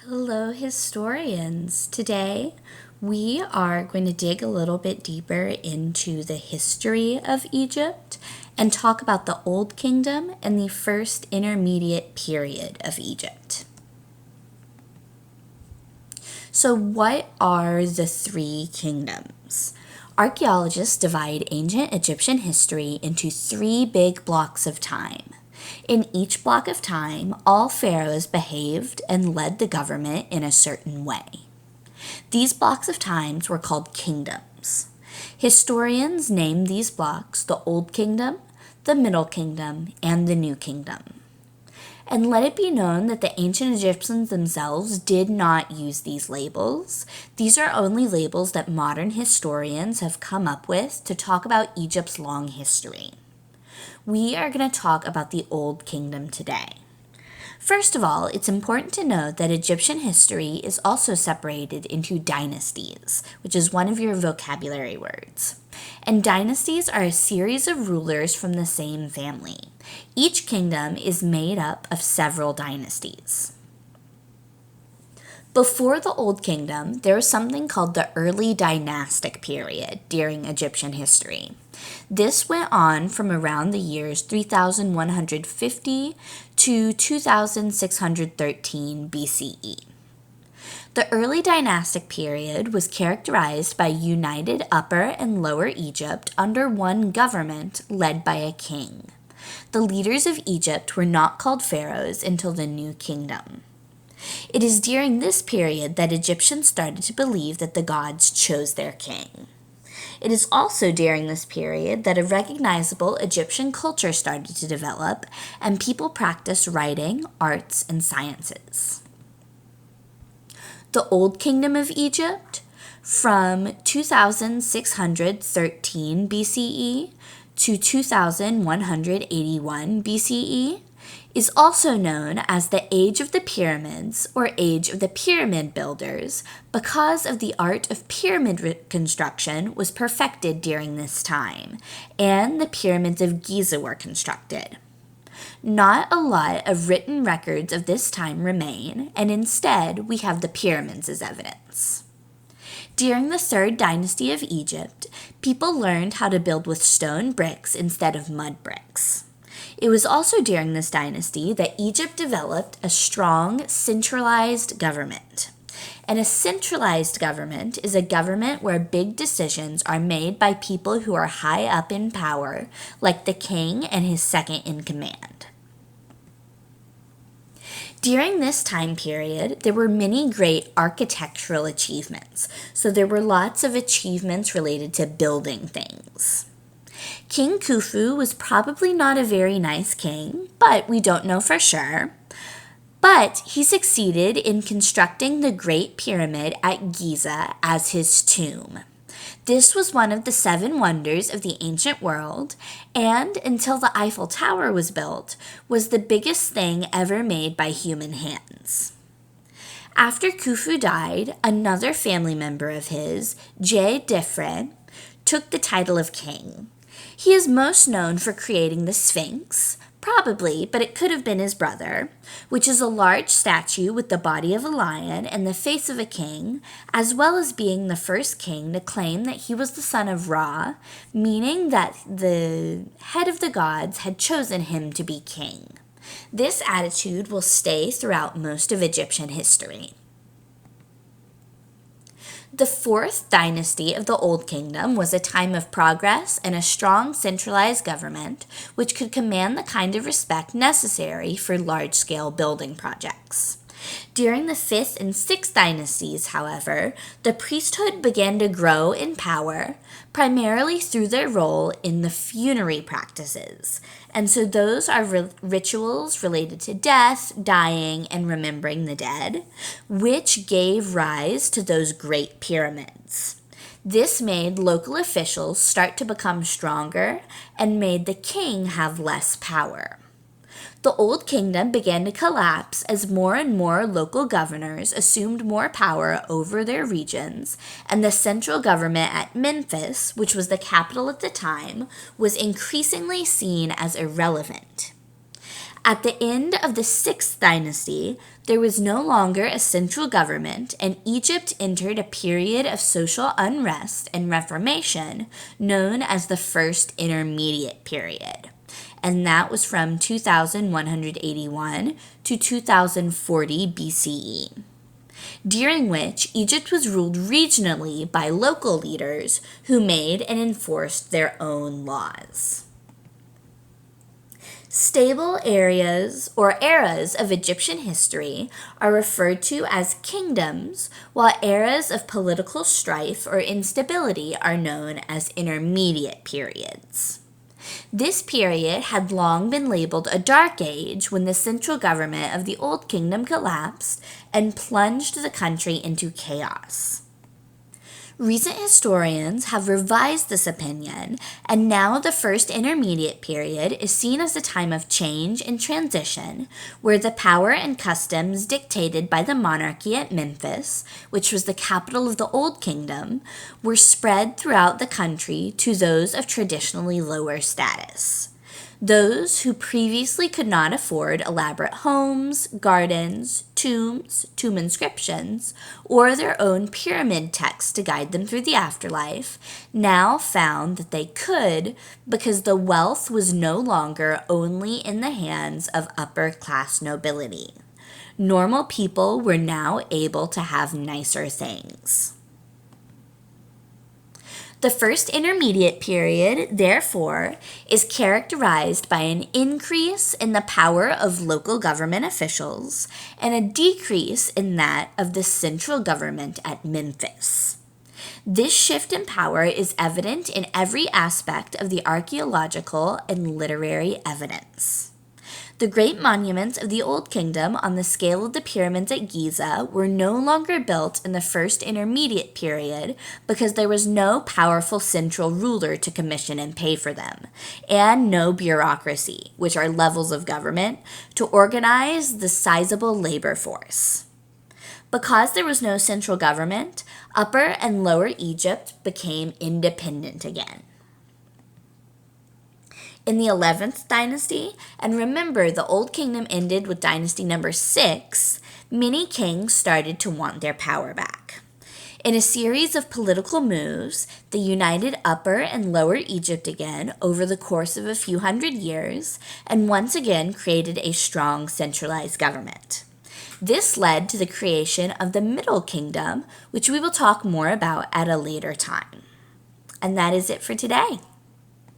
Hello, historians. Today, we are going to dig a little bit deeper into the history of Egypt and talk about the Old Kingdom and the first intermediate period of Egypt. So, what are the three kingdoms? Archaeologists divide ancient Egyptian history into three big blocks of time. In each block of time, all pharaohs behaved and led the government in a certain way. These blocks of times were called kingdoms. Historians name these blocks the Old Kingdom, the Middle Kingdom, and the New Kingdom. And let it be known that the ancient Egyptians themselves did not use these labels. These are only labels that modern historians have come up with to talk about Egypt's long history. We are going to talk about the Old Kingdom today. First of all, it's important to note that Egyptian history is also separated into dynasties, which is one of your vocabulary words. And dynasties are a series of rulers from the same family. Each kingdom is made up of several dynasties. Before the Old Kingdom, there was something called the early dynastic period during Egyptian history. This went on from around the years 3150 to 2613 BCE. The early dynastic period was characterized by united Upper and Lower Egypt under one government led by a king. The leaders of Egypt were not called pharaohs until the New Kingdom. It is during this period that Egyptians started to believe that the gods chose their king. It is also during this period that a recognizable Egyptian culture started to develop and people practiced writing, arts, and sciences. The Old Kingdom of Egypt, from 2613 BCE to 2181 BCE, is also known as the Age of the Pyramids or Age of the Pyramid Builders because of the art of pyramid construction was perfected during this time, and the pyramids of Giza were constructed. Not a lot of written records of this time remain, and instead we have the pyramids as evidence. During the Third Dynasty of Egypt, people learned how to build with stone bricks instead of mud bricks. It was also during this dynasty that Egypt developed a strong, centralized government. And a centralized government is a government where big decisions are made by people who are high up in power, like the king and his second in command. During this time period, there were many great architectural achievements, so there were lots of achievements related to building things. King Khufu was probably not a very nice king, but we don't know for sure. But he succeeded in constructing the Great Pyramid at Giza as his tomb. This was one of the 7 wonders of the ancient world, and until the Eiffel Tower was built, was the biggest thing ever made by human hands. After Khufu died, another family member of his, Djefre, took the title of king. He is most known for creating the Sphinx, probably, but it could have been his brother, which is a large statue with the body of a lion and the face of a king, as well as being the first king to claim that he was the son of Ra, meaning that the head of the gods had chosen him to be king. This attitude will stay throughout most of Egyptian history. The fourth dynasty of the Old Kingdom was a time of progress and a strong centralized government which could command the kind of respect necessary for large-scale building projects. During the 5th and 6th dynasties, however, the priesthood began to grow in power, primarily through their role in the funerary practices. And so those are rituals related to death, dying, and remembering the dead, which gave rise to those great pyramids. This made local officials start to become stronger and made the king have less power. The Old Kingdom began to collapse as more and more local governors assumed more power over their regions, and the central government at Memphis, which was the capital at the time, was increasingly seen as irrelevant. At the end of the 6th dynasty, there was no longer a central government, and Egypt entered a period of social unrest and reformation known as the First Intermediate Period. And that was from 2181 to 2040 BCE, during which Egypt was ruled regionally by local leaders who made and enforced their own laws. Stable areas or eras of Egyptian history are referred to as kingdoms, while eras of political strife or instability are known as intermediate periods. This period had long been labeled a dark age when the central government of the Old Kingdom collapsed and plunged the country into chaos. Recent historians have revised this opinion, and now the First Intermediate Period is seen as a time of change and transition, where the power and customs dictated by the monarchy at Memphis, which was the capital of the Old Kingdom, were spread throughout the country to those of traditionally lower status. Those who previously could not afford elaborate homes, gardens, tombs, tomb inscriptions, or their own pyramid texts to guide them through the afterlife, now found that they could because the wealth was no longer only in the hands of upper class nobility. Normal people were now able to have nicer things. The First Intermediate Period, therefore, is characterized by an increase in the power of local government officials and a decrease in that of the central government at Memphis. This shift in power is evident in every aspect of the archaeological and literary evidence. The great monuments of the Old Kingdom on the scale of the pyramids at Giza were no longer built in the First Intermediate Period because there was no powerful central ruler to commission and pay for them, and no bureaucracy, which are levels of government, to organize the sizable labor force. Because there was no central government, Upper and Lower Egypt became independent again. In the 11th dynasty, and remember the Old Kingdom ended with dynasty number 6, many kings started to want their power back. In a series of political moves, they united Upper and Lower Egypt again over the course of a few hundred years, and once again created a strong centralized government. This led to the creation of the Middle Kingdom, which we will talk more about at a later time. And that is it for today.